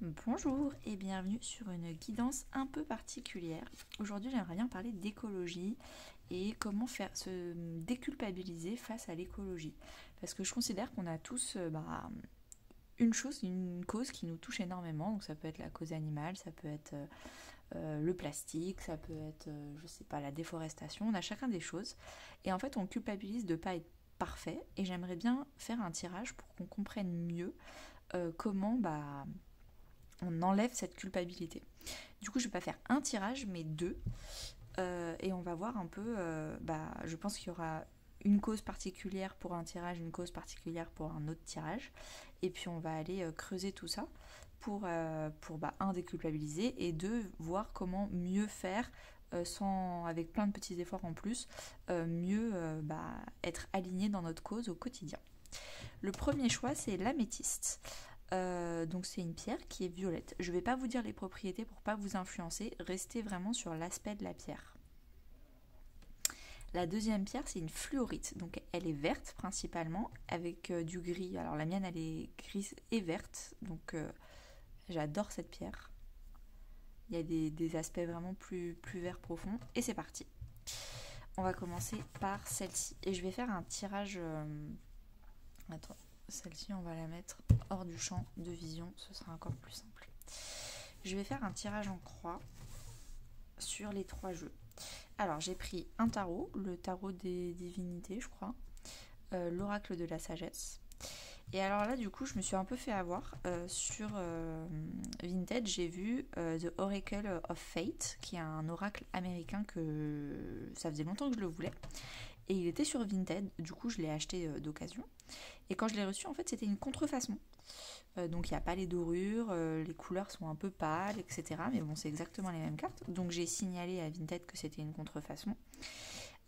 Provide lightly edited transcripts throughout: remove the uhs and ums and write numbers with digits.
Bonjour et bienvenue sur une guidance un peu particulière. Aujourd'hui, j'aimerais bien parler d'écologie et comment faire se déculpabiliser face à l'écologie. Parce que je considère qu'on a tous une cause qui nous touche énormément. Donc ça peut être la cause animale, ça peut être le plastique, ça peut être, je sais pas, la déforestation. On a chacun des choses. Et en fait, on culpabilise de ne pas être parfait. Et j'aimerais bien faire un tirage pour qu'on comprenne mieux comment on enlève cette culpabilité. Du coup, je vais pas faire un tirage, mais deux. Et on va voir un peu, je pense qu'il y aura une cause particulière pour un tirage, une cause particulière pour un autre tirage. Et puis on va aller creuser tout ça pour un, déculpabiliser, et deux, voir comment mieux faire sans, avec plein de petits efforts en plus, mieux être aligné dans notre cause au quotidien. Le premier choix, c'est l'améthyste. Donc c'est une pierre qui est violette. Je ne vais pas vous dire les propriétés pour ne pas vous influencer, restez vraiment sur l'aspect de la pierre. La deuxième pierre, c'est une fluorite. Donc elle est verte principalement, avec du gris. Alors la mienne, elle est grise et verte, donc j'adore cette pierre. Il y a des aspects vraiment plus verts profonds. Et c'est parti. On va commencer par celle-ci. Et je vais faire un tirage... Attends, celle-ci, on va la mettre hors du champ de vision, ce sera encore plus simple. Je vais faire un tirage en croix sur les trois jeux. Alors, j'ai pris un tarot, le tarot des divinités, je crois, l'oracle de la sagesse. Et alors là, du coup, je me suis un peu fait avoir sur Vinted. J'ai vu The Oracle of Fate, qui est un oracle américain que ça faisait longtemps que je le voulais. Et il était sur Vinted, du coup, je l'ai acheté d'occasion. Et quand je l'ai reçu, en fait, c'était une contrefaçon. Donc il n'y a pas les dorures, les couleurs sont un peu pâles, etc. Mais bon, c'est exactement les mêmes cartes. Donc j'ai signalé à Vinted que c'était une contrefaçon.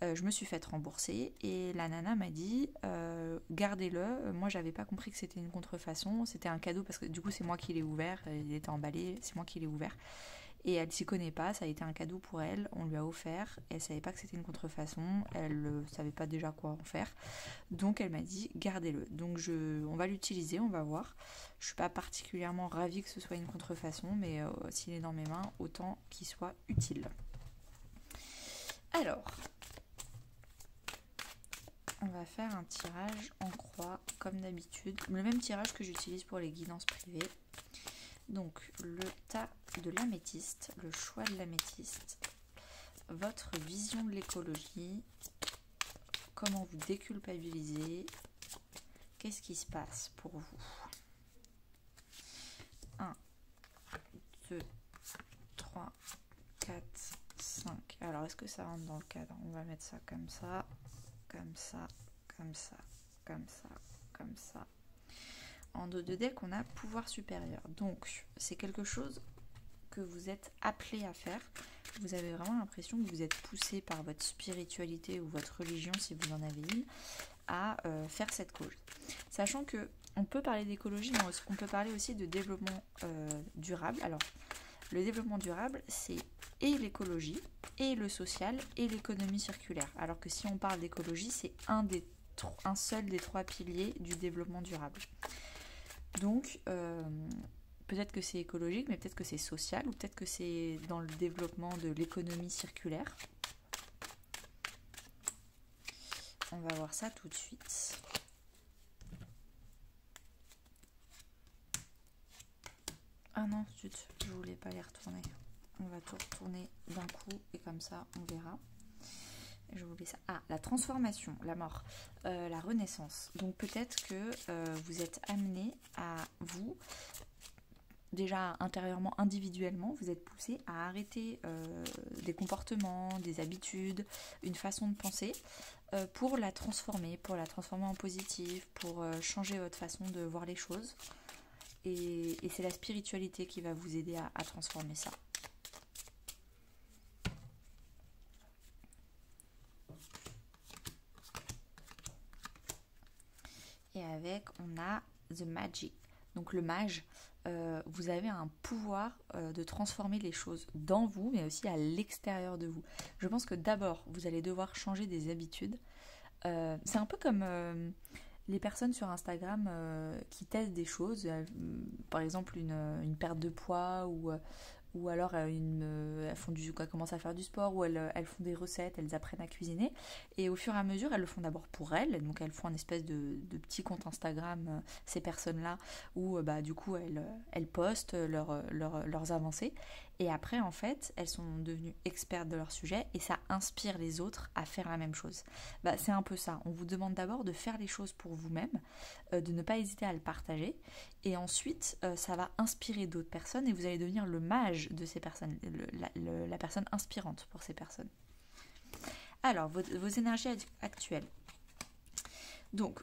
Je me suis fait rembourser et la nana m'a dit gardez-le. Moi, j'avais pas compris que c'était une contrefaçon. C'était un cadeau parce que du coup, c'est moi qui l'ai ouvert. Il était emballé, c'est moi qui l'ai ouvert. Et elle s'y connaît pas, ça a été un cadeau pour elle, on lui a offert, elle savait pas que c'était une contrefaçon, elle savait pas déjà quoi en faire, donc elle m'a dit gardez-le. Donc on va l'utiliser, on va voir. Je suis pas particulièrement ravie que ce soit une contrefaçon, mais s'il est dans mes mains, autant qu'il soit utile. Alors, on va faire un tirage en croix comme d'habitude, le même tirage que j'utilise pour les guidances privées. Donc le tas de l'améthyste, le choix de l'améthyste, votre vision de l'écologie, comment vous déculpabiliser, qu'est-ce qui se passe pour vous. 1, 2, 3, 4, 5. Alors est-ce que ça rentre dans le cadre? On va mettre ça comme ça, comme ça, comme ça, comme ça, comme ça. En dos de deck, on a pouvoir supérieur. Donc, c'est quelque chose que vous êtes appelé à faire. Vous avez vraiment l'impression que vous êtes poussé par votre spiritualité ou votre religion, si vous en avez une, à faire cette cause. Sachant que on peut parler d'écologie, mais on peut parler aussi de développement durable. Alors, le développement durable, c'est et l'écologie, et le social, et l'économie circulaire. Alors que si on parle d'écologie, c'est un seul des trois piliers du développement durable. Donc, peut-être que c'est écologique, mais peut-être que c'est social, ou peut-être que c'est dans le développement de l'économie circulaire. On va voir ça tout de suite. Ah non, zut, je voulais pas les retourner. On va tout retourner d'un coup, et comme ça, on verra. Je voulais ça. Ah, la transformation, la mort, la renaissance. Donc peut-être que vous êtes amené à vous, déjà intérieurement, individuellement, vous êtes poussé à arrêter des comportements, des habitudes, une façon de penser pour la transformer en positif, pour changer votre façon de voir les choses. Et c'est la spiritualité qui va vous aider à transformer ça. Et avec, on a The Magic. Donc le mage, vous avez un pouvoir de transformer les choses dans vous, mais aussi à l'extérieur de vous. Je pense que d'abord, vous allez devoir changer des habitudes. C'est un peu comme les personnes sur Instagram qui testent des choses, par exemple une perte de poids ou alors elles commencent à faire du sport, ou elles font des recettes, elles apprennent à cuisiner. Et au fur et à mesure, elles le font d'abord pour elles. Donc elles font un espèce de petit compte Instagram, ces personnes-là, où du coup elles postent leurs avancées. Et après, en fait, elles sont devenues expertes de leur sujet et ça inspire les autres à faire la même chose. C'est un peu ça. On vous demande d'abord de faire les choses pour vous-même, de ne pas hésiter à le partager. Et ensuite, ça va inspirer d'autres personnes et vous allez devenir le mage de ces personnes, la personne inspirante pour ces personnes. Alors, vos énergies actuelles. Donc,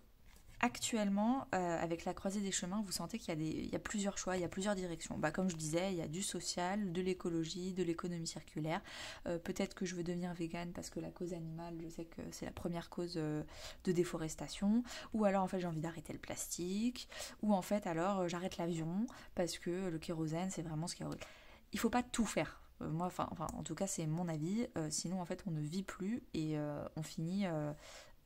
actuellement, avec la croisée des chemins, vous sentez qu'il y a plusieurs choix, il y a plusieurs directions. Comme je disais, il y a du social, de l'écologie, de l'économie circulaire. Peut-être que je veux devenir végane parce que la cause animale, je sais que c'est la première cause de déforestation. Ou alors, en fait, j'ai envie d'arrêter le plastique. Ou en fait, alors, j'arrête l'avion parce que le kérosène, c'est vraiment ce qui est horrible. Il ne faut pas tout faire. Moi, en tout cas, c'est mon avis. Sinon, en fait, on ne vit plus et on finit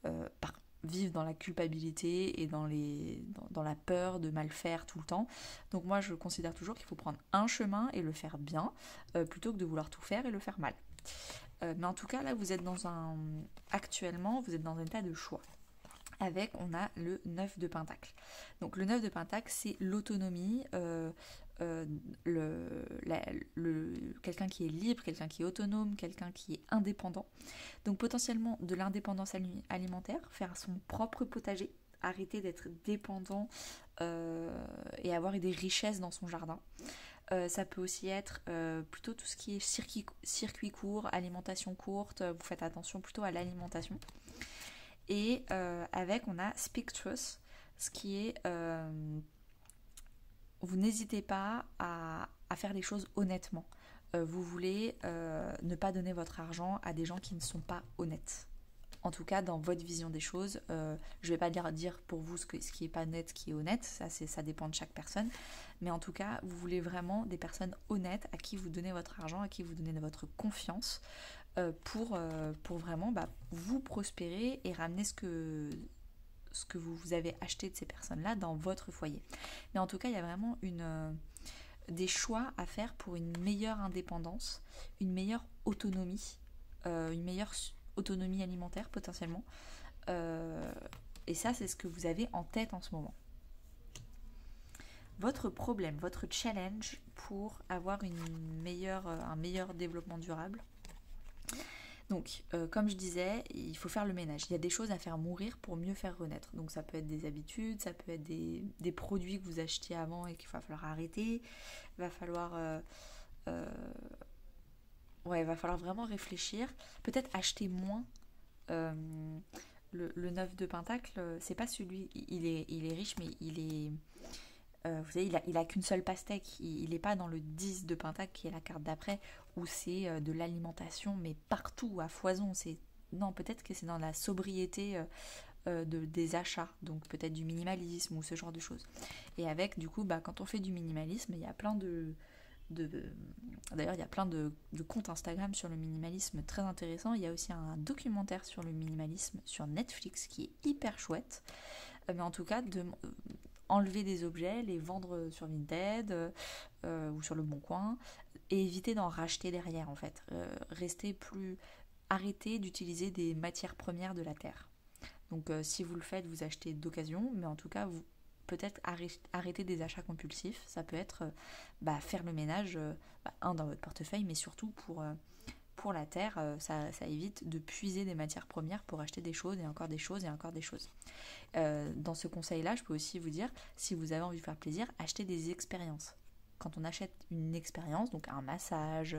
par vivre dans la culpabilité et dans la peur de mal faire tout le temps. Donc moi, je considère toujours qu'il faut prendre un chemin et le faire bien, plutôt que de vouloir tout faire et le faire mal. Mais en tout cas, là, actuellement, vous êtes dans un état de choix. On a le 9 de Pentacle. Donc le 9 de Pentacle, c'est l'autonomie, quelqu'un qui est libre, quelqu'un qui est autonome, quelqu'un qui est indépendant. Donc potentiellement de l'indépendance alimentaire, faire son propre potager, arrêter d'être dépendant et avoir des richesses dans son jardin. Ça peut aussi être plutôt tout ce qui est circuit court, alimentation courte. Vous faites attention plutôt à l'alimentation. Et on a Speak Truth, ce qui est vous n'hésitez pas à faire les choses honnêtement. Vous voulez ne pas donner votre argent à des gens qui ne sont pas honnêtes. En tout cas, dans votre vision des choses, je ne vais pas dire pour vous ce qui n'est pas net, ce qui est honnête, ça dépend de chaque personne. Mais en tout cas, vous voulez vraiment des personnes honnêtes à qui vous donnez votre argent, à qui vous donnez votre confiance pour vraiment vous prospérer et ramener ce que vous avez acheté de ces personnes-là dans votre foyer. Mais en tout cas, il y a vraiment des choix à faire pour une meilleure indépendance, une meilleure autonomie, une meilleure autonomie alimentaire potentiellement. Et ça, c'est ce que vous avez en tête en ce moment. Votre problème, votre challenge pour avoir un meilleur développement durable. Donc, comme je disais, il faut faire le ménage. Il y a des choses à faire mourir pour mieux faire renaître. Donc, ça peut être des habitudes, ça peut être des produits que vous achetiez avant et qu'il va falloir arrêter. Il va falloir vraiment réfléchir. Peut-être acheter moins. Le 9 de Pentacle, c'est pas celui... Il est riche, mais il est... vous savez, il a qu'une seule pastèque. Il n'est pas dans le 10 de Pentacle, qui est la carte d'après, où c'est de l'alimentation, mais partout, à foison. Non, peut-être que c'est dans la sobriété des achats, donc peut-être du minimalisme ou ce genre de choses. Et du coup, quand on fait du minimalisme, il y a plein d'ailleurs, il y a plein de comptes Instagram sur le minimalisme très intéressants. Il y a aussi un documentaire sur le minimalisme sur Netflix qui est hyper chouette. Mais en tout cas, enlever des objets, les vendre sur Vinted ou sur le Bon Coin et éviter d'en racheter derrière en fait. Arrêter d'utiliser des matières premières de la terre. Donc si vous le faites, vous achetez d'occasion, mais en tout cas, vous peut-être arrêter des achats compulsifs. Ça peut être faire le ménage, dans votre portefeuille, mais surtout pour la terre, ça évite de puiser des matières premières pour acheter des choses et encore des choses et encore des choses. Dans ce conseil-là, je peux aussi vous dire, si vous avez envie de faire plaisir, achetez des expériences. Quand on achète une expérience, donc un massage,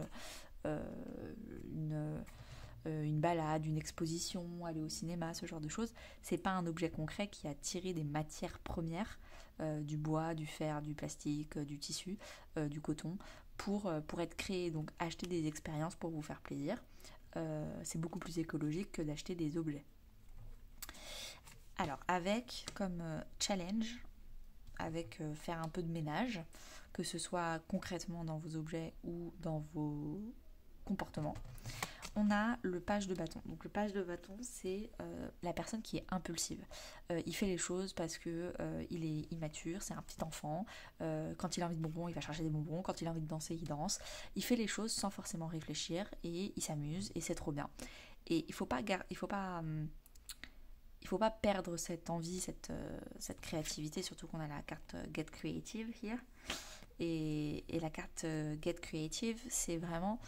une balade, une exposition, aller au cinéma, ce genre de choses, c'est pas un objet concret qui a tiré des matières premières, du bois, du fer, du plastique, du tissu, du coton, pour être créé. Donc acheter des expériences pour vous faire plaisir, c'est beaucoup plus écologique que d'acheter des objets. Alors avec comme challenge, faire un peu de ménage, que ce soit concrètement dans vos objets ou dans vos comportements, on a le page de bâton. Donc le page de bâton, c'est la personne qui est impulsive. Il fait les choses parce que il est immature, c'est un petit enfant. Quand il a envie de bonbons, il va chercher des bonbons. Quand il a envie de danser, il danse. Il fait les choses sans forcément réfléchir et il s'amuse et c'est trop bien. Et il faut pas perdre cette envie, cette créativité, surtout qu'on a la carte Get Creative here. Et la carte Get Creative, c'est vraiment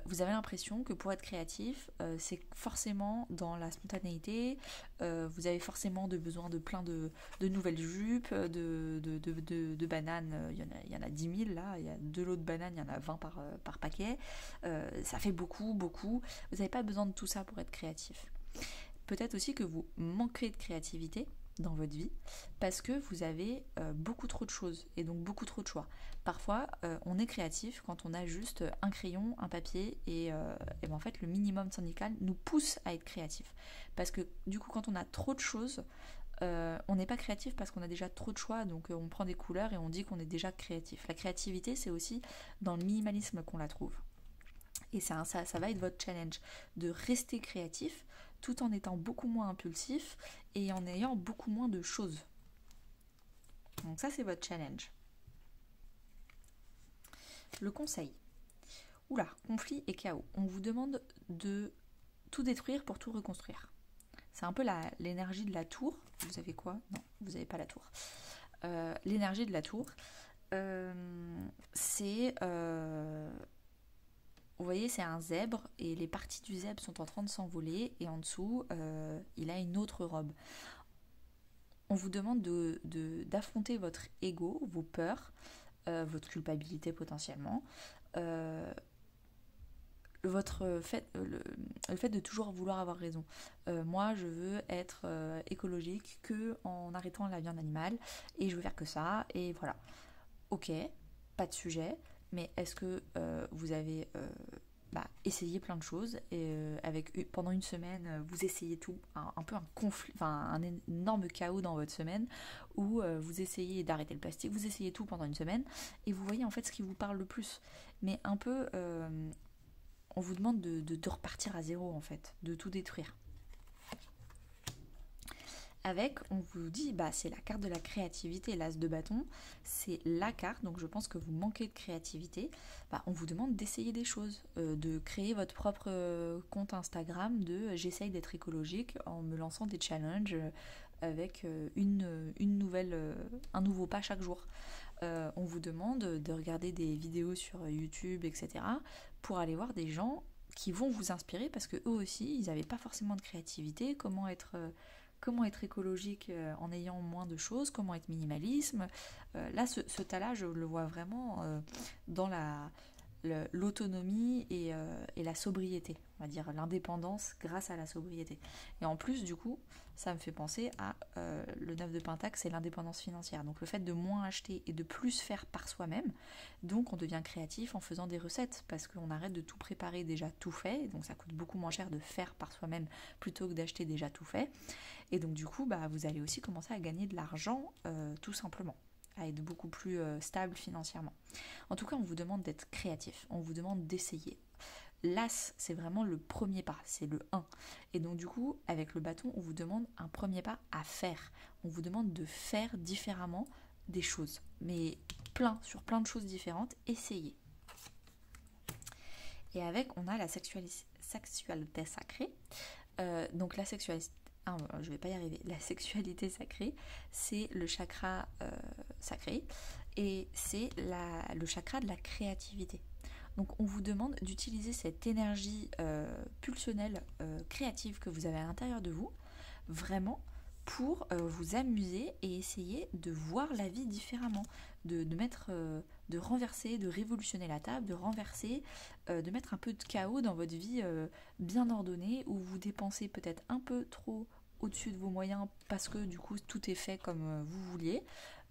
vous avez l'impression que pour être créatif, c'est forcément dans la spontanéité, vous avez forcément besoin de plein de nouvelles jupes, de bananes, il y en a 10 000 là, il y a 2 lots de bananes, il y en a 20 par paquet, ça fait beaucoup, vous n'avez pas besoin de tout ça pour être créatif. Peut-être aussi que vous manquez de créativité dans votre vie parce que vous avez beaucoup trop de choses et donc beaucoup trop de choix. Parfois, on est créatif quand on a juste un crayon, un papier et ben en fait le minimum syndical nous pousse à être créatif. Parce que du coup, quand on a trop de choses, on n'est pas créatif parce qu'on a déjà trop de choix, donc on prend des couleurs et on dit qu'on est déjà créatif. La créativité, c'est aussi dans le minimalisme qu'on la trouve. Et ça va être votre challenge de rester créatif tout en étant beaucoup moins impulsif et en ayant beaucoup moins de choses. Donc ça, c'est votre challenge. Le conseil. Oula, conflit et chaos. On vous demande de tout détruire pour tout reconstruire. C'est un peu l'énergie de la tour. Vous avez quoi? Non, vous n'avez pas la tour. L'énergie de la tour, c'est... vous voyez, c'est un zèbre et les parties du zèbre sont en train de s'envoler et en dessous, il a une autre robe. On vous demande d'affronter votre ego, vos peurs, votre culpabilité potentiellement, le fait de toujours vouloir avoir raison. Moi, je veux être écologique que en arrêtant la viande animale et je veux faire que ça et voilà. Ok, pas de sujet. Mais est-ce que vous avez essayé plein de choses et pendant une semaine, vous essayez tout, un peu un conflit, enfin un énorme chaos dans votre semaine où vous essayez d'arrêter le plastique, vous essayez tout pendant une semaine et vous voyez en fait ce qui vous parle le plus. Mais un peu, on vous demande de repartir à zéro en fait, de tout détruire. Avec, on vous dit, c'est la carte de la créativité, l'as de bâton, c'est la carte, donc je pense que vous manquez de créativité. On vous demande d'essayer des choses, de créer votre propre compte Instagram j'essaye d'être écologique en me lançant des challenges avec un nouveau pas chaque jour. On vous demande de regarder des vidéos sur YouTube, etc. pour aller voir des gens qui vont vous inspirer parce que eux aussi, ils n'avaient pas forcément de créativité, comment être écologique en ayant moins de choses, comment être minimalisme. Là, ce tas-là, je le vois vraiment dans l'autonomie et la sobriété, on va dire l'indépendance grâce à la sobriété. Et en plus, du coup, ça me fait penser à le 9 de Pentacle, c'est l'indépendance financière. Donc le fait de moins acheter et de plus faire par soi-même, donc on devient créatif en faisant des recettes, parce qu'on arrête de tout préparer déjà tout fait, donc ça coûte beaucoup moins cher de faire par soi-même plutôt que d'acheter déjà tout fait. Et donc du coup, vous allez aussi commencer à gagner de l'argent tout simplement, à être beaucoup plus stable financièrement. En tout cas, on vous demande d'être créatif, on vous demande d'essayer. L'as, c'est vraiment le premier pas, c'est le 1. Et donc du coup, avec le bâton, on vous demande un premier pas à faire. On vous demande de faire différemment des choses, mais sur plein de choses différentes, essayez. Et avec, on a la sexualité sacrée. Donc la sexualité... je vais pas y arriver. La sexualité sacrée, c'est le chakra sacré et c'est le chakra de la créativité. Donc on vous demande d'utiliser cette énergie pulsionnelle créative que vous avez à l'intérieur de vous, vraiment pour vous amuser et essayer de voir la vie différemment, de renverser, de révolutionner la table, de renverser, de mettre un peu de chaos dans votre vie bien ordonnée, où vous dépensez peut-être un peu trop au-dessus de vos moyens parce que du coup tout est fait comme vous vouliez,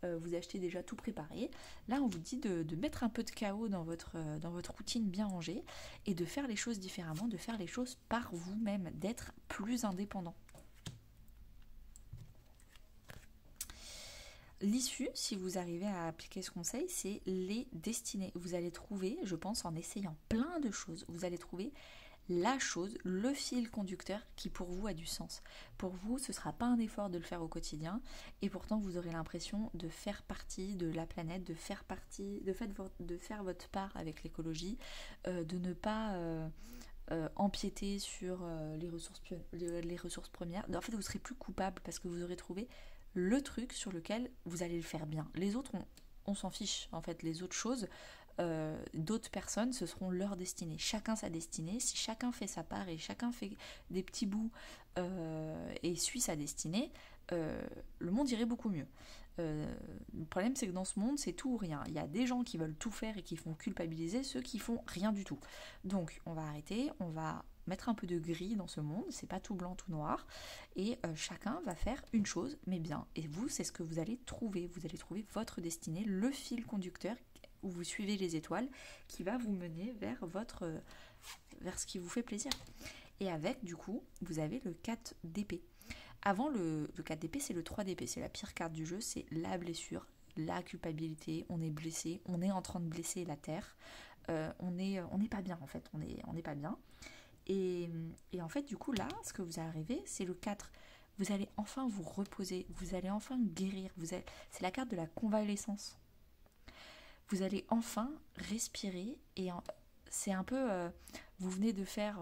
vous achetez déjà tout préparé. Là on vous dit de mettre un peu de chaos dans votre routine bien rangée et de faire les choses différemment, de faire les choses par vous-même, d'être plus indépendant. L'issue, si vous arrivez à appliquer ce conseil, c'est les destinées. Vous allez trouver, je pense, en essayant plein de choses, vous allez trouver la chose, le fil conducteur qui pour vous a du sens. Pour vous, ce ne sera pas un effort de le faire au quotidien, et pourtant vous aurez l'impression de faire partie de la planète, de faire partie, de faire votre part avec l'écologie, de ne pas empiéter sur les ressources premières. En fait, vous serez plus coupable parce que vous aurez trouvé le truc sur lequel vous allez le faire bien. Les autres, on s'en fiche. En fait, les autres choses, d'autres personnes, ce seront leur destinée. Chacun sa destinée. Si chacun fait sa part et chacun fait des petits bouts et suit sa destinée, le monde irait beaucoup mieux. Le problème, c'est que dans ce monde, c'est tout ou rien. Il y a des gens qui veulent tout faire et qui font culpabiliser ceux qui font rien du tout. Donc, on va arrêter, on va mettre un peu de gris dans ce monde, c'est pas tout blanc, tout noir, et chacun va faire une chose, mais bien. Et vous, c'est ce que vous allez trouver. Vous allez trouver votre destinée, le fil conducteur où vous suivez les étoiles, qui va vous mener vers ce qui vous fait plaisir. Et avec, du coup, vous avez le 4 d'épée. Avant, le 4 d'épée, c'est le 3 d'épée. C'est la pire carte du jeu, c'est la blessure, la culpabilité. On est blessé, on est en train de blesser la terre. On n'est pas bien, en fait. On n'est pas bien. Et en fait, du coup, là, ce que vous arrivez, c'est le 4. Vous allez enfin vous reposer, vous allez enfin guérir. C'est la carte de la convalescence. Vous allez enfin respirer. Et c'est un peu... vous venez de faire...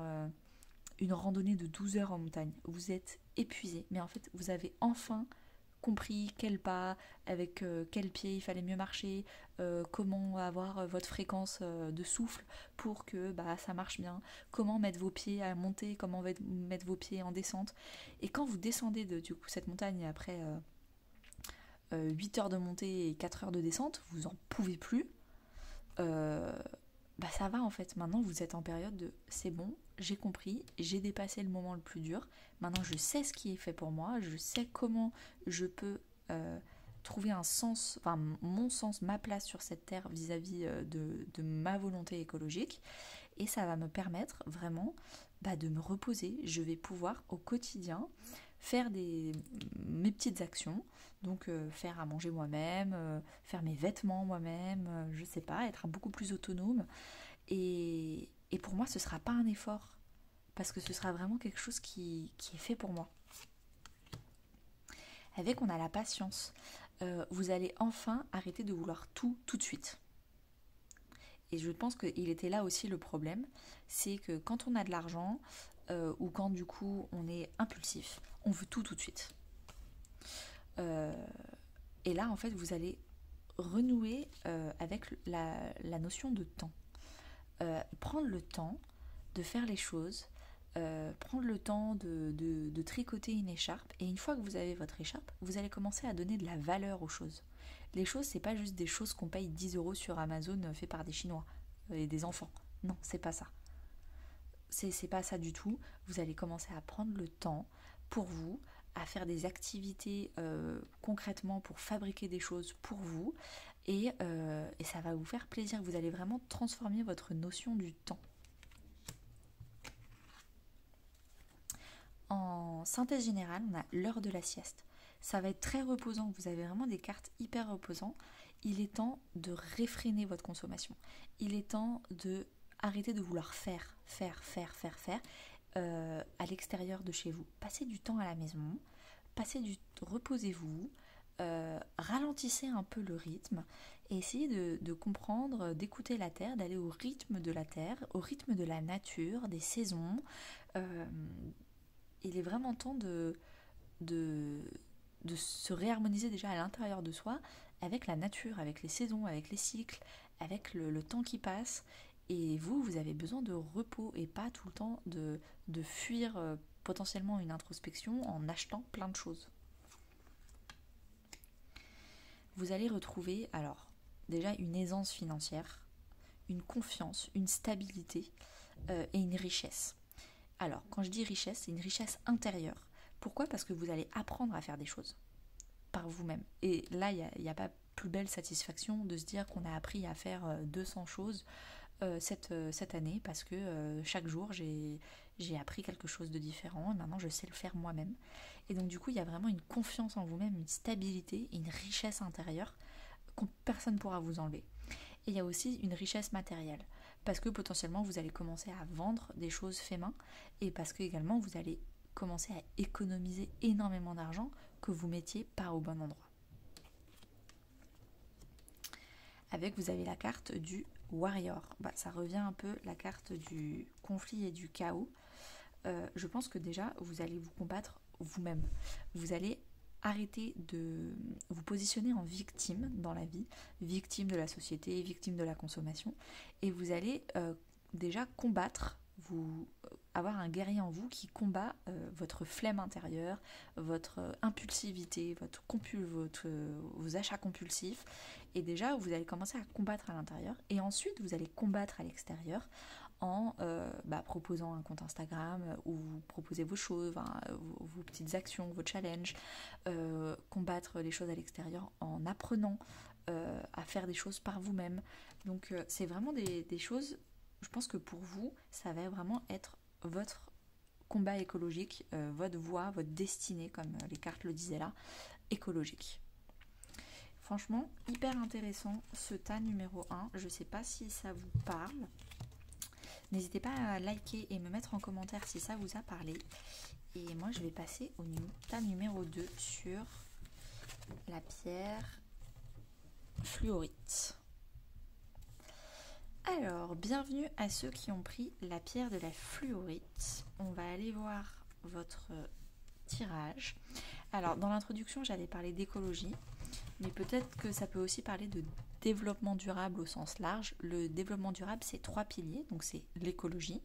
une randonnée de 12 heures en montagne, vous êtes épuisé, mais en fait vous avez enfin compris quel pas, avec quel pied il fallait mieux marcher, comment avoir votre fréquence de souffle pour que ça marche bien, comment mettre vos pieds à monter, comment mettre vos pieds en descente. Et quand vous descendez du coup cette montagne après 8 heures de montée et 4 heures de descente, vous en pouvez plus, ça va en fait. Maintenant vous êtes en période de c'est bon, j'ai compris, j'ai dépassé le moment le plus dur, maintenant je sais ce qui est fait pour moi, je sais comment je peux trouver un sens, enfin mon sens, ma place sur cette terre vis-à-vis de ma volonté écologique, et ça va me permettre vraiment de me reposer. Je vais pouvoir au quotidien faire mes petites actions, donc faire à manger moi-même, faire mes vêtements moi-même, je sais pas, être beaucoup plus autonome. Et pour moi, ce sera pas un effort, parce que ce sera vraiment quelque chose qui est fait pour moi. Avec, on a la patience. Vous allez enfin arrêter de vouloir tout de suite. Et je pense qu'il était là aussi le problème, c'est que quand on a de l'argent, ou quand du coup on est impulsif, on veut tout de suite. Et là, en fait, vous allez renouer avec la notion de temps. Prendre le temps de faire les choses, prendre le temps de tricoter une écharpe, et une fois que vous avez votre écharpe, vous allez commencer à donner de la valeur aux choses. Les choses, c'est pas juste des choses qu'on paye 10 € sur Amazon fait par des Chinois et des enfants. Non, c'est pas ça. C'est pas ça du tout. Vous allez commencer à prendre le temps pour vous, à faire des activités concrètement pour fabriquer des choses pour vous, et ça va vous faire plaisir. Vous allez vraiment transformer votre notion du temps. En synthèse générale, on a l'heure de la sieste. Ça va être très reposant, vous avez vraiment des cartes hyper reposantes. Il est temps de réfréner votre consommation. Il est temps de arrêter de vouloir faire à l'extérieur de chez vous. Passez du temps à la maison, reposez-vous, ralentissez un peu le rythme et essayez de comprendre, d'écouter la Terre, d'aller au rythme de la Terre, au rythme de la nature, des saisons. Il est vraiment temps de se réharmoniser déjà à l'intérieur de soi avec la nature, avec les saisons, avec les cycles, avec le temps qui passe. Et vous avez besoin de repos et pas tout le temps de fuir potentiellement une introspection en achetant plein de choses. Vous allez retrouver alors déjà une aisance financière, une confiance, une stabilité et une richesse. Alors, quand je dis richesse, c'est une richesse intérieure. Pourquoi ? Parce que vous allez apprendre à faire des choses par vous-même. Et là, il n'y a pas plus belle satisfaction de se dire qu'on a appris à faire 200 choses cette année, parce que chaque jour, j'ai appris quelque chose de différent et maintenant, je sais le faire moi-même. Et donc, du coup, il y a vraiment une confiance en vous-même, une stabilité et une richesse intérieure que personne ne pourra vous enlever. Et il y a aussi une richesse matérielle, parce que potentiellement vous allez commencer à vendre des choses fait main, et parce que également vous allez commencer à économiser énormément d'argent que vous mettiez pas au bon endroit. Avec, vous avez la carte du Warrior. Ça revient un peu la carte du conflit et du chaos. Je pense que déjà, vous allez vous combattre vous-même. Vous allez arrêter de vous positionner en victime dans la vie, victime de la société, victime de la consommation, et vous allez déjà combattre, avoir un guerrier en vous qui combat votre flemme intérieure, votre impulsivité, vos achats compulsifs, et déjà vous allez commencer à combattre à l'intérieur, et ensuite vous allez combattre à l'extérieur en proposant un compte Instagram où vous proposez vos choses, vos petites actions, vos challenges, combattre les choses à l'extérieur en apprenant à faire des choses par vous-même. Donc c'est vraiment des choses, je pense que pour vous, ça va vraiment être votre combat écologique, votre voie, votre destinée, comme les cartes le disaient là, écologique. Franchement, hyper intéressant ce tas numéro 1. Je ne sais pas si ça vous parle. N'hésitez pas à liker et me mettre en commentaire si ça vous a parlé. Et moi, je vais passer au tas numéro 2 sur la pierre fluorite. Alors, bienvenue à ceux qui ont pris la pierre de la fluorite. On va aller voir votre tirage. Alors, dans l'introduction, j'avais parlé d'écologie, mais peut-être que ça peut aussi parler de développement durable au sens large. Le développement durable, c'est 3 piliers, donc c'est l'écologie,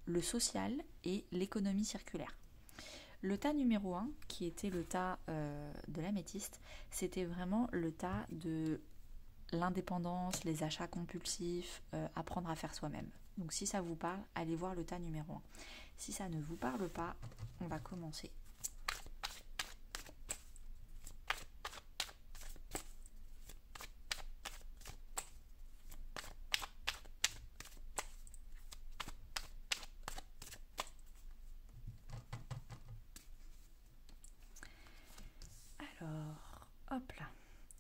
le social et l'économie circulaire. Le tas numéro 1, qui était le tas de l'améthyste, c'était vraiment le tas de l'indépendance, les achats compulsifs, apprendre à faire soi-même. Donc si ça vous parle, allez voir le tas numéro 1. Si ça ne vous parle pas, on va commencer. Alors, hop là,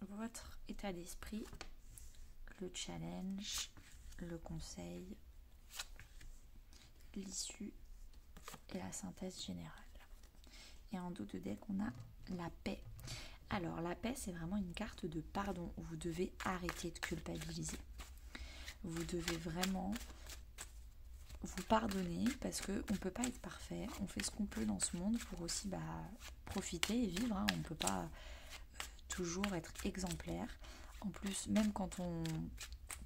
votre état d'esprit, le challenge, le conseil, l'issue et la synthèse générale. Et en dos de deck, on a la paix. Alors, la paix, c'est vraiment une carte de pardon. Vous devez arrêter de culpabiliser. Vous devez vraiment vous pardonner parce qu'on ne peut pas être parfait. On fait ce qu'on peut dans ce monde pour aussi profiter et vivre. On ne peut pas toujours être exemplaire. En plus, même quand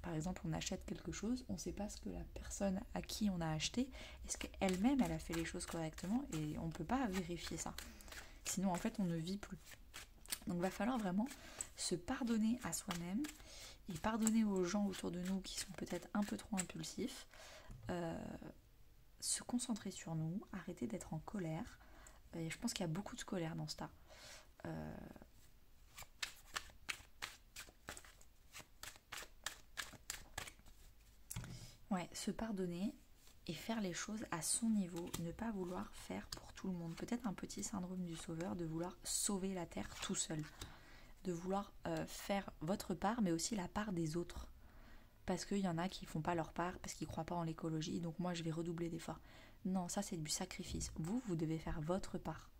par exemple, on achète quelque chose, on ne sait pas ce que la personne à qui on a acheté, est-ce qu'elle-même, elle a fait les choses correctement, et on ne peut pas vérifier ça. Sinon, en fait, on ne vit plus. Donc, il va falloir vraiment se pardonner à soi-même et pardonner aux gens autour de nous qui sont peut-être un peu trop impulsifs, se concentrer sur nous, arrêter d'être en colère. Et je pense qu'il y a beaucoup de colère dans ce tas. Ouais, se pardonner et faire les choses à son niveau, ne pas vouloir faire pour tout le monde. Peut-être un petit syndrome du sauveur, de vouloir sauver la terre tout seul. De vouloir faire votre part, mais aussi la part des autres. Parce qu'il y en a qui ne font pas leur part, parce qu'ils ne croient pas en l'écologie, donc moi je vais redoubler d'efforts. Non, ça c'est du sacrifice. Vous devez faire votre part.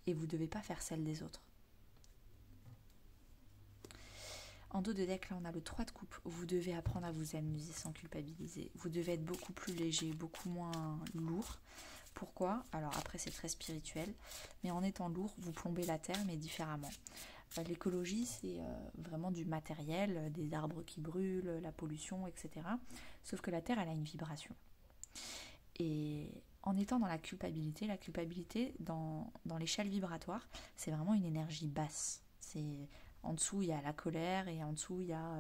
Et vous ne devez pas faire celle des autres. En dos de deck, là, on a le 3 de coupe. Vous devez apprendre à vous amuser sans culpabiliser. Vous devez être beaucoup plus léger, beaucoup moins lourd. Pourquoi ? Alors après, c'est très spirituel. Mais en étant lourd, vous plombez la terre, mais différemment. L'écologie, c'est vraiment du matériel, des arbres qui brûlent, la pollution, etc. Sauf que la terre, elle a une vibration. Et en étant dans la culpabilité dans l'échelle vibratoire, c'est vraiment une énergie basse. En dessous, il y a la colère et en dessous, il y a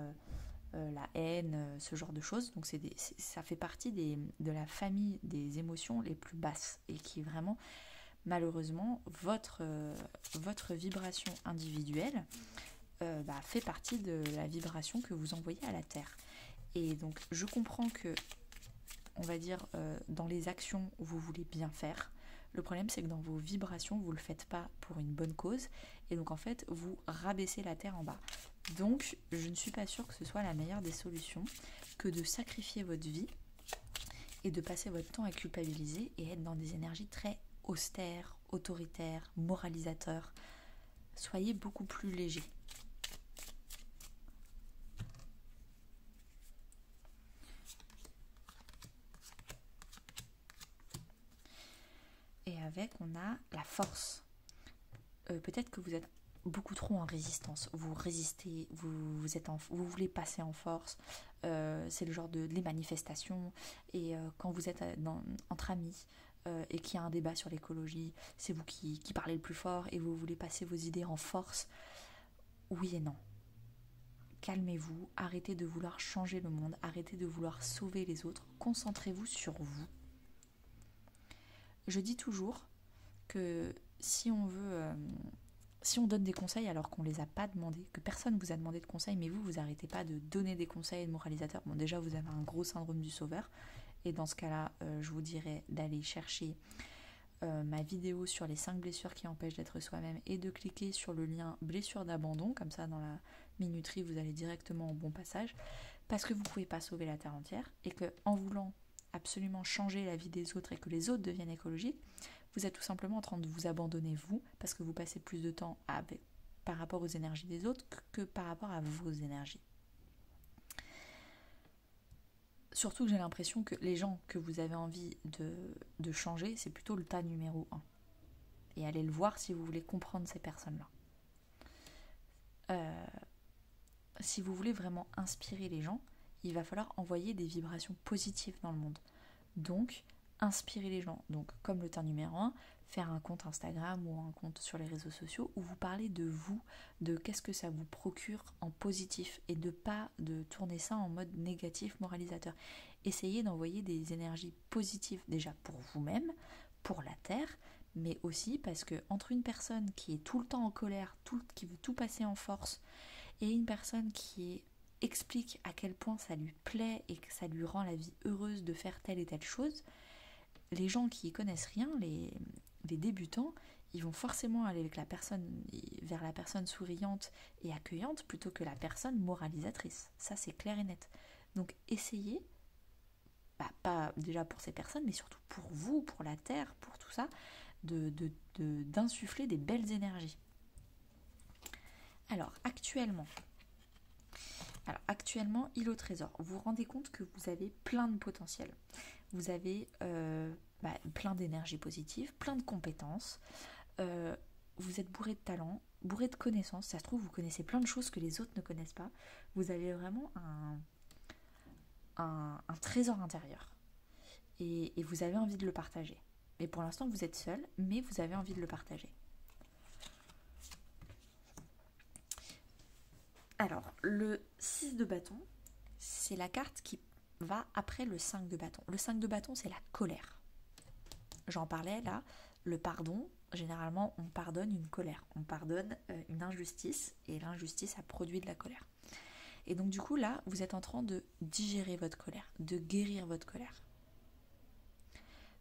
la haine, ce genre de choses. Donc ça fait partie de la famille des émotions les plus basses et qui vraiment, malheureusement, votre vibration individuelle fait partie de la vibration que vous envoyez à la Terre. Et donc, je comprends que, on va dire, dans les actions, vous voulez bien faire. Le problème, c'est que dans vos vibrations, vous ne le faites pas pour une bonne cause. Et donc, en fait, vous rabaissez la Terre en bas. Donc, je ne suis pas sûre que ce soit la meilleure des solutions que de sacrifier votre vie et de passer votre temps à culpabiliser et être dans des énergies très austères, autoritaires, moralisateurs. Soyez beaucoup plus léger. Et avec, on a la force. Peut-être que vous êtes beaucoup trop en résistance. Vous résistez, vous voulez passer en force. C'est le genre les manifestations. Et quand vous êtes entre amis et qu'il y a un débat sur l'écologie, c'est vous qui parlez le plus fort et vous voulez passer vos idées en force. Oui et non. Calmez-vous, arrêtez de vouloir changer le monde, arrêtez de vouloir sauver les autres, concentrez-vous sur vous. Je dis toujours que si on donne des conseils alors qu'on ne les a pas demandés, que personne ne vous a demandé de conseils, mais vous n'arrêtez pas de donner des conseils moralisateurs, bon déjà vous avez un gros syndrome du sauveur, et dans ce cas-là, je vous dirais d'aller chercher ma vidéo sur les 5 blessures qui empêchent d'être soi-même et de cliquer sur le lien blessure d'abandon, comme ça dans la minuterie vous allez directement au bon passage, parce que vous ne pouvez pas sauver la terre entière, et qu'en voulant absolument changer la vie des autres et que les autres deviennent écologiques, vous êtes tout simplement en train de vous abandonner vous, parce que vous passez plus de temps par rapport aux énergies des autres que par rapport à vos énergies. Surtout que j'ai l'impression que les gens que vous avez envie de changer, c'est plutôt le tas numéro 1. Et allez le voir si vous voulez comprendre ces personnes-là. Si vous voulez vraiment inspirer les gens, il va falloir envoyer des vibrations positives dans le monde. Donc, inspirer les gens. Donc, comme le tas numéro 1, faire un compte Instagram ou un compte sur les réseaux sociaux où vous parlez de vous, de qu'est-ce que ça vous procure en positif et de pas de tourner ça en mode négatif, moralisateur. Essayez d'envoyer des énergies positives déjà pour vous-même, pour la Terre, mais aussi parce que entre une personne qui est tout le temps en colère, qui veut tout passer en force, et une personne qui explique à quel point ça lui plaît et que ça lui rend la vie heureuse de faire telle et telle chose, les gens qui y connaissent rien, les débutants, ils vont forcément aller vers la personne souriante et accueillante plutôt que la personne moralisatrice. Ça, c'est clair et net. Donc, essayez, pas déjà pour ces personnes, mais surtout pour vous, pour la Terre, pour tout ça, d'insuffler des belles énergies. Alors, actuellement, île au trésor, vous vous rendez compte que vous avez plein de potentiel. Vous avez plein d'énergie positive, plein de compétences, vous êtes bourré de talent, bourré de connaissances, ça se trouve vous connaissez plein de choses que les autres ne connaissent pas, vous avez vraiment un trésor intérieur et vous avez envie de le partager. Mais pour l'instant vous êtes seul, mais vous avez envie de le partager. Alors, le 6 de bâton, c'est la carte qui va après le 5 de bâton. Le 5 de bâton, c'est la colère. J'en parlais là, le pardon, généralement on pardonne une colère, on pardonne une injustice, et l'injustice a produit de la colère. Et donc du coup là, vous êtes en train de digérer votre colère, de guérir votre colère.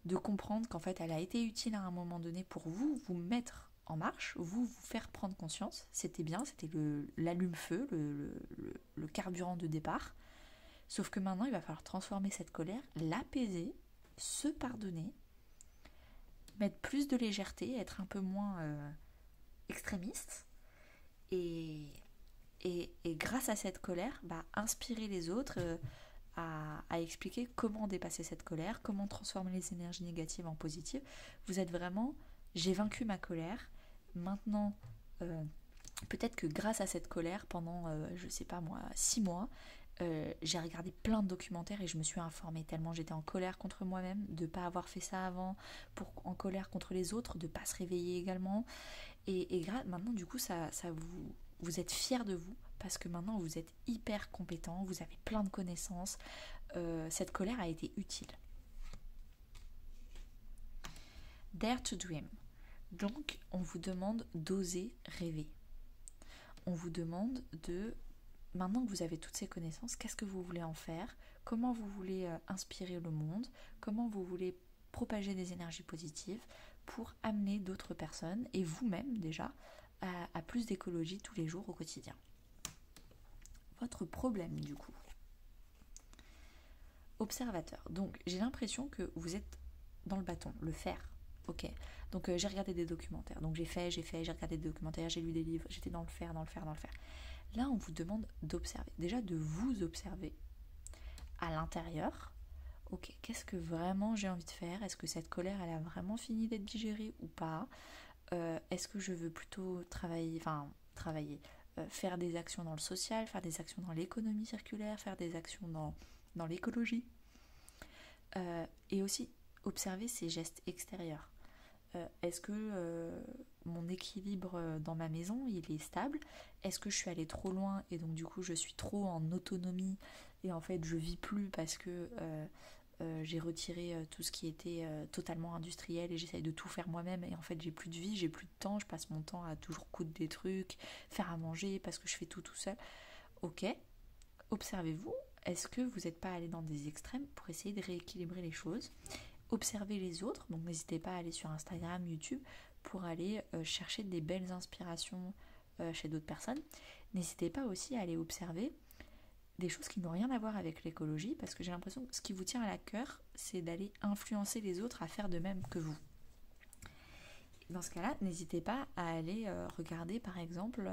De comprendre qu'en fait elle a été utile à un moment donné pour vous mettre en marche, vous faire prendre conscience, c'était bien, c'était l'allume-feu, le carburant de départ. Sauf que maintenant, il va falloir transformer cette colère, l'apaiser, se pardonner, mettre plus de légèreté, être un peu moins extrémiste, et grâce à cette colère, inspirer les autres à expliquer comment dépasser cette colère, comment transformer les énergies négatives en positives. Vous êtes vraiment, j'ai vaincu ma colère, maintenant, peut-être que grâce à cette colère, pendant, 6 mois, j'ai regardé plein de documentaires et je me suis informée tellement j'étais en colère contre moi-même de ne pas avoir fait ça avant, en colère contre les autres, de ne pas se réveiller également. Et maintenant, du coup, ça vous êtes fiers de vous parce que maintenant vous êtes hyper compétent, vous avez plein de connaissances. Cette colère a été utile. Dare to dream. Donc, on vous demande d'oser rêver. On vous demande maintenant que vous avez toutes ces connaissances, qu'est-ce que vous voulez en faire? Comment vous voulez inspirer le monde? Comment vous voulez propager des énergies positives pour amener d'autres personnes, et vous-même déjà, à plus d'écologie tous les jours au quotidien? votre problème du coup? Observateur. Donc j'ai l'impression que vous êtes dans le bâton, le faire. Ok. Donc j'ai regardé des documentaires. Donc j'ai regardé des documentaires, j'ai lu des livres, j'étais dans le faire. Là, on vous demande d'observer. Déjà de vous observer à l'intérieur. Ok, qu'est-ce que vraiment j'ai envie de faire? Est-ce que cette colère, elle a vraiment fini d'être digérée ou pas? Est-ce que je veux plutôt faire des actions dans le social, faire des actions dans l'économie circulaire, faire des actions dans l'écologie? Et aussi observer ces gestes extérieurs. Est-ce que mon équilibre dans ma maison, il est stable? Est-ce que je suis allée trop loin et donc du coup je suis trop en autonomie et en fait je vis plus parce que j'ai retiré tout ce qui était totalement industriel et j'essaye de tout faire moi-même et en fait j'ai plus de vie, j'ai plus de temps, je passe mon temps à toujours coudre des trucs, faire à manger parce que je fais tout seul. Ok, observez-vous, est-ce que vous n'êtes pas allé dans des extrêmes pour essayer de rééquilibrer les choses? Observez les autres, donc n'hésitez pas à aller sur Instagram, YouTube pour aller chercher des belles inspirations chez d'autres personnes. N'hésitez pas aussi à aller observer des choses qui n'ont rien à voir avec l'écologie parce que j'ai l'impression que ce qui vous tient à la cœur, c'est d'aller influencer les autres à faire de même que vous. Dans ce cas-là, n'hésitez pas à aller regarder par exemple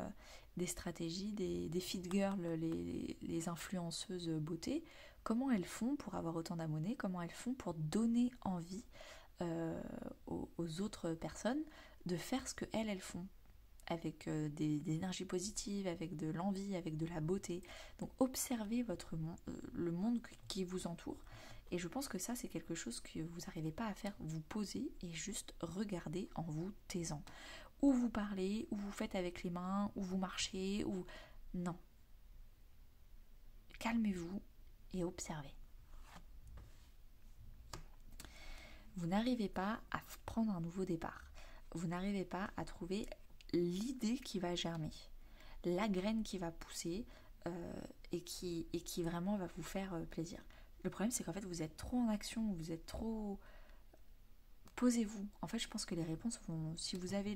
des stratégies des fit girls, les influenceuses beauté, comment elles font pour avoir autant d'abonnés, comment elles font pour donner envie aux autres personnes de faire ce qu'elles font, avec des énergies positives, avec de l'envie, avec de la beauté. Donc observez le monde qui vous entoure. Et je pense que ça, c'est quelque chose que vous n'arrivez pas à faire, vous poser et juste regarder en vous taisant. Ou vous parlez, ou vous faites avec les mains, ou vous marchez, ou... Non. Calmez-vous et observez. Vous n'arrivez pas à prendre un nouveau départ. Vous n'arrivez pas à trouver l'idée qui va germer, la graine qui va pousser et qui vraiment va vous faire plaisir. Le problème, c'est qu'en fait, vous êtes trop en action, vous êtes trop... Posez-vous. En fait, je pense que les réponses vont... Si vous avez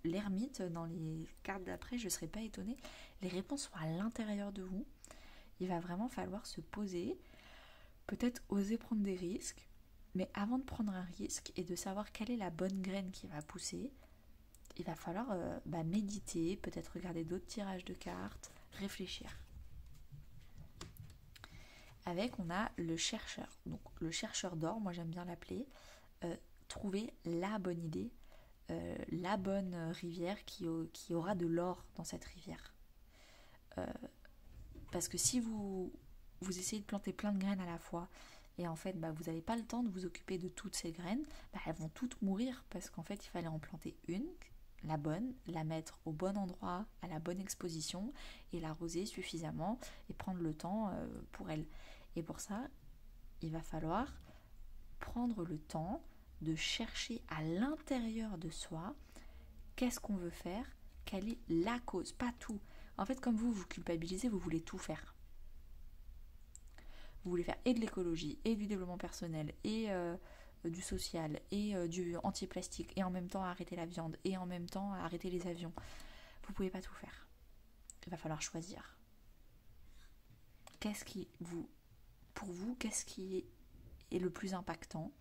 l'ermite dans les cartes d'après, je ne serais pas étonnée. Les réponses sont à l'intérieur de vous. Il va vraiment falloir se poser, peut-être oser prendre des risques, mais avant de prendre un risque et de savoir quelle est la bonne graine qui va pousser, il va falloir méditer, peut-être regarder d'autres tirages de cartes, réfléchir. Avec, on a le chercheur. Donc le chercheur d'or, moi j'aime bien l'appeler. Trouver la bonne idée, la bonne rivière qui aura de l'or dans cette rivière. Parce que si vous essayez de planter plein de graines à la fois, et en fait vous n'avez pas le temps de vous occuper de toutes ces graines, elles vont toutes mourir parce qu'en fait il fallait en planter une, la bonne, la mettre au bon endroit, à la bonne exposition, et l'arroser suffisamment et prendre le temps pour elle. Et pour ça, il va falloir prendre le temps de chercher à l'intérieur de soi qu'est-ce qu'on veut faire, quelle est la cause, pas tout. En fait, comme vous culpabilisez, vous voulez tout faire. Vous voulez faire et de l'écologie, et du développement personnel, et du social, et du anti-plastique, et en même temps arrêter la viande, et en même temps arrêter les avions. Vous ne pouvez pas tout faire. Il va falloir choisir. Pour vous, qu'est-ce qui est le plus impactant?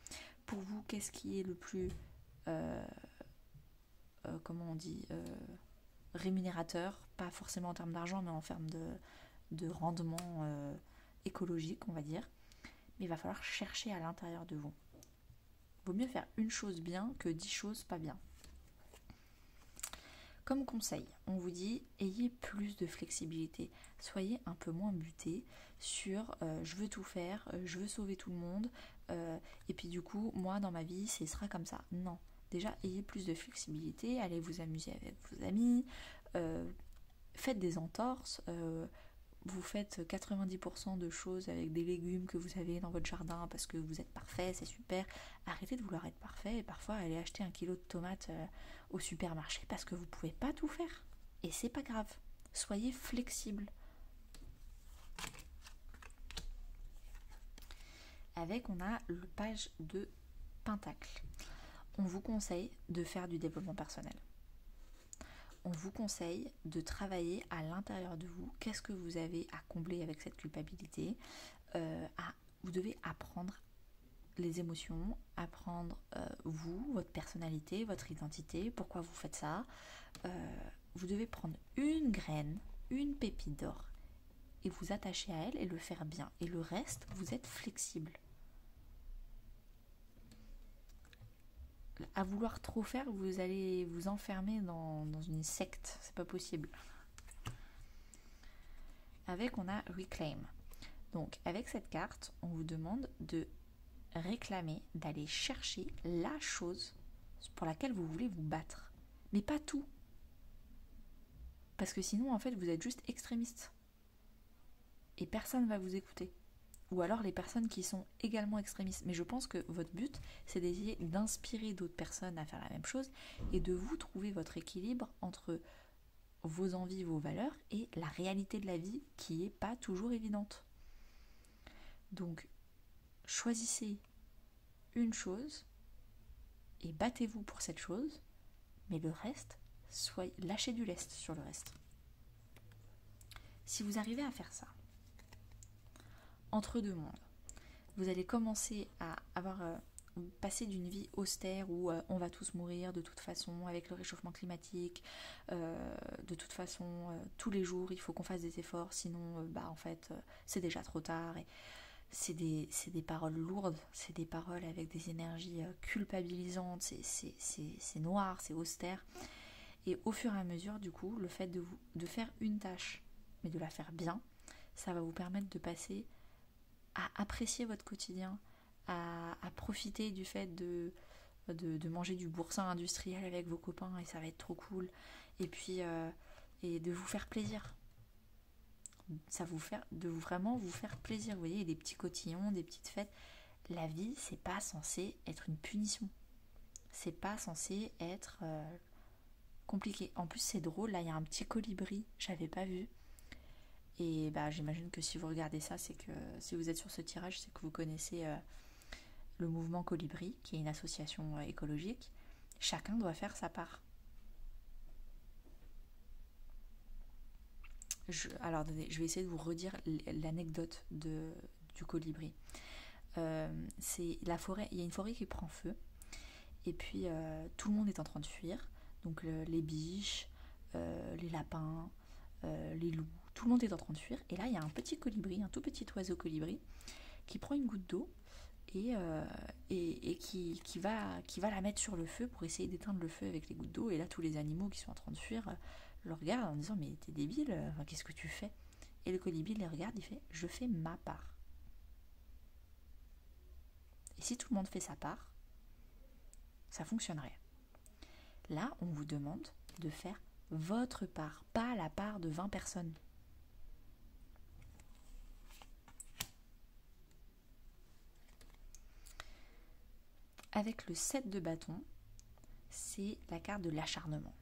Pour vous, qu'est-ce qui est le plus, rémunérateur? Pas forcément en termes d'argent, mais en termes de rendement écologique, on va dire. Mais il va falloir chercher à l'intérieur de vous. Il vaut mieux faire une chose bien que 10 choses pas bien. Comme conseil, on vous dit, ayez plus de flexibilité. Soyez un peu moins buté sur je veux tout faire, je veux sauver tout le monde, et puis du coup, moi, dans ma vie, ce sera comme ça. Non. Déjà, ayez plus de flexibilité, allez vous amuser avec vos amis, faites des entorses, vous faites 90% de choses avec des légumes que vous avez dans votre jardin parce que vous êtes parfait, c'est super. Arrêtez de vouloir être parfait et parfois allez acheter 1 kilo de tomates au supermarché parce que vous ne pouvez pas tout faire. Et c'est pas grave. Soyez flexible. Avec, on a le page de Pentacle. On vous conseille de faire du développement personnel. on vous conseille de travailler à l'intérieur de vous. Qu'est-ce que vous avez à combler avec cette culpabilité? Vous devez apprendre les émotions, apprendre vous, votre personnalité, votre identité, pourquoi vous faites ça. Vous devez prendre une graine, une pépite d'or, et vous attacher à elle et le faire bien. Et le reste, vous êtes flexible. À vouloir trop faire, vous allez vous enfermer dans une secte, c'est pas possible. Avec, on a Reclaim. Donc, avec cette carte, on vous demande de réclamer, d'aller chercher la chose pour laquelle vous voulez vous battre. Mais pas tout. Parce que sinon, en fait, vous êtes juste extrémiste. Et personne ne va vous écouter. Ou alors les personnes qui sont également extrémistes. Mais je pense que votre but, c'est d'essayer d'inspirer d'autres personnes à faire la même chose et de vous trouver votre équilibre entre vos envies, vos valeurs et la réalité de la vie qui n'est pas toujours évidente. Donc, choisissez une chose et battez-vous pour cette chose, mais le reste, lâchez du lest sur le reste. Si vous arrivez à faire ça, entre deux mondes, vous allez commencer à passer d'une vie austère où on va tous mourir de toute façon avec le réchauffement climatique, de toute façon tous les jours il faut qu'on fasse des efforts, sinon en fait c'est déjà trop tard. Et c'est des paroles lourdes, c'est des paroles avec des énergies culpabilisantes, c'est noir, c'est austère. Et au fur et à mesure, du coup, le fait de faire une tâche, mais de la faire bien, ça va vous permettre de passer à apprécier votre quotidien, à profiter du fait de manger du boursin industriel avec vos copains, et ça va être trop cool. Et puis, et de vous faire plaisir. Ça vraiment vous faire plaisir. Vous voyez, des petits cotillons, des petites fêtes. La vie, c'est pas censé être une punition. C'est pas censé être compliqué. En plus, c'est drôle, là, il y a un petit colibri, j'avais pas vu. Et j'imagine que si vous regardez ça, c'est que si vous êtes sur ce tirage, c'est que vous connaissez le mouvement Colibri, qui est une association écologique. Chacun doit faire sa part. Alors, je vais essayer de vous redire l'anecdote du colibri. C'est la forêt. Il y a une forêt qui prend feu, et puis tout le monde est en train de fuir. Donc les biches, les lapins, les loups, tout le monde est en train de fuir. Et là, il y a un petit colibri, un tout petit oiseau colibri, qui prend une goutte d'eau et qui va la mettre sur le feu pour essayer d'éteindre le feu avec les gouttes d'eau. Et là, tous les animaux qui sont en train de fuir le regardent en disant « Mais t'es débile, qu'est-ce que tu fais ?» Et le colibri les regarde, il fait « Je fais ma part. » Et si tout le monde fait sa part, ça fonctionnerait. Là, on vous demande de faire votre part, pas la part de 20 personnes. Avec le 7 de bâton, c'est la carte de l'acharnement.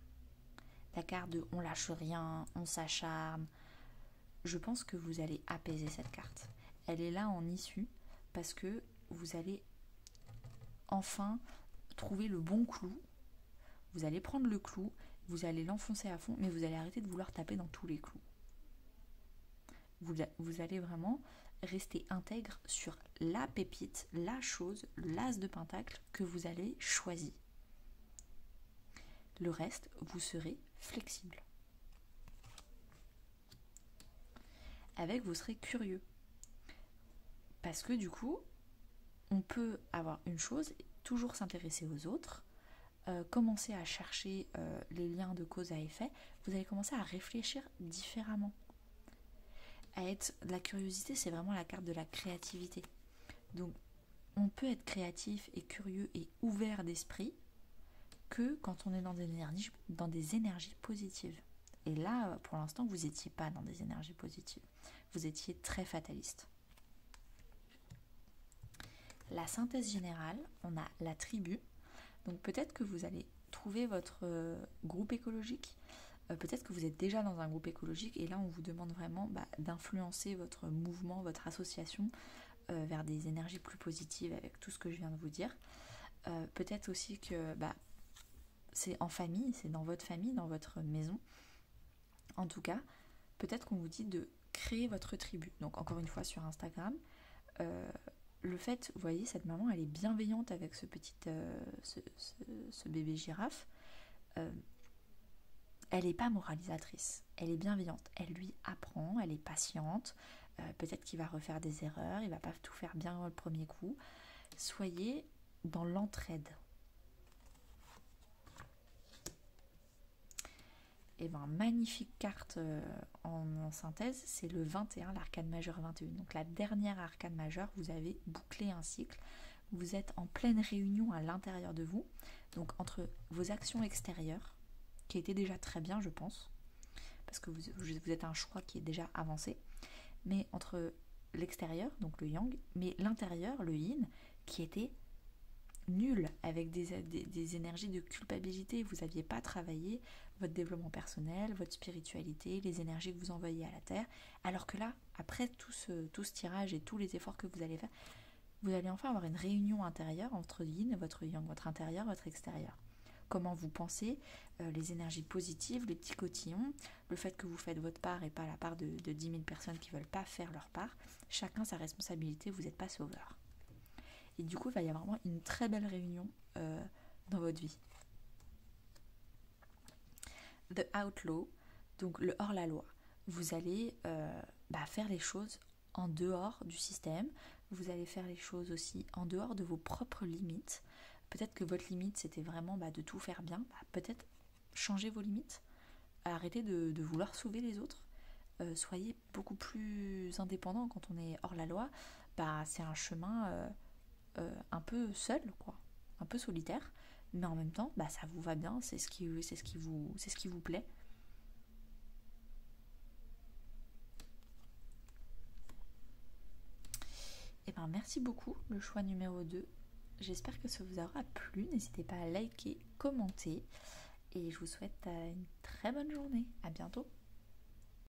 La carte de on lâche rien, on s'acharne. Je pense que vous allez apaiser cette carte. Elle est là en issue parce que vous allez enfin trouver le bon clou. Vous allez prendre le clou, vous allez l'enfoncer à fond, mais vous allez arrêter de vouloir taper dans tous les clous. Vous allez vraiment rester intègre sur la pépite, la chose, l'as de pentacle que vous avez choisi. Le reste, vous serez flexible. Avec, vous serez curieux. Parce que du coup, on peut avoir une chose, toujours s'intéresser aux autres, commencer à chercher les liens de cause à effet, vous allez commencer à réfléchir différemment. La curiosité, c'est vraiment la carte de la créativité. Donc, on peut être créatif et curieux et ouvert d'esprit que quand on est dans des énergies positives. Et là, pour l'instant, vous n'étiez pas dans des énergies positives. Vous étiez très fataliste. La synthèse générale, on a la tribu. Donc peut-être que vous allez trouver votre groupe écologique. Peut-être que vous êtes déjà dans un groupe écologique et là on vous demande vraiment d'influencer votre mouvement, votre association vers des énergies plus positives avec tout ce que je viens de vous dire. Peut-être aussi que c'est en famille, c'est dans votre famille, dans votre maison. En tout cas, peut-être qu'on vous dit de créer votre tribu. Donc encore une fois sur Instagram, le fait, vous voyez, cette maman, elle est bienveillante avec ce bébé girafe. Elle n'est pas moralisatrice, elle est bienveillante. Elle lui apprend, elle est patiente. Peut-être qu'il va refaire des erreurs, il va pas tout faire bien le premier coup. Soyez dans l'entraide. Et ben, magnifique carte en synthèse, c'est le 21, l'arcane majeur 21. Donc la dernière arcane majeure, vous avez bouclé un cycle. Vous êtes en pleine réunion à l'intérieur de vous. Donc entre vos actions extérieures, qui étaient déjà très bien, je pense, parce que vous êtes un choix qui est déjà avancé, mais entre l'extérieur, donc le yang, mais l'intérieur, le yin, qui était nul, avec des énergies de culpabilité. Vous n'aviez pas travaillé votre développement personnel, votre spiritualité, les énergies que vous envoyez à la terre, alors que là, après tout ce tirage et tous les efforts que vous allez faire, vous allez enfin avoir une réunion intérieure entre yin et votre yang, votre intérieur, votre extérieur. Comment vous pensez, les énergies positives, les petits cotillons, le fait que vous faites votre part et pas la part de 10 000 personnes qui ne veulent pas faire leur part, chacun sa responsabilité, vous n'êtes pas sauveur. Et du coup, il va y avoir vraiment une très belle réunion dans votre vie. The Outlaw, donc le hors-la-loi. Vous allez faire les choses en dehors du système. Vous allez faire les choses aussi en dehors de vos propres limites. Peut-être que votre limite, c'était vraiment de tout faire bien. Peut-être changer vos limites. Arrêtez de vouloir sauver les autres. Soyez beaucoup plus indépendant quand on est hors la loi. C'est un chemin un peu seul, quoi. Un peu solitaire. Mais en même temps, ça vous va bien. C'est ce qui vous plaît. Et merci beaucoup, le choix numéro 2. J'espère que ça vous aura plu. N'hésitez pas à liker, commenter. Et je vous souhaite une très bonne journée. À bientôt.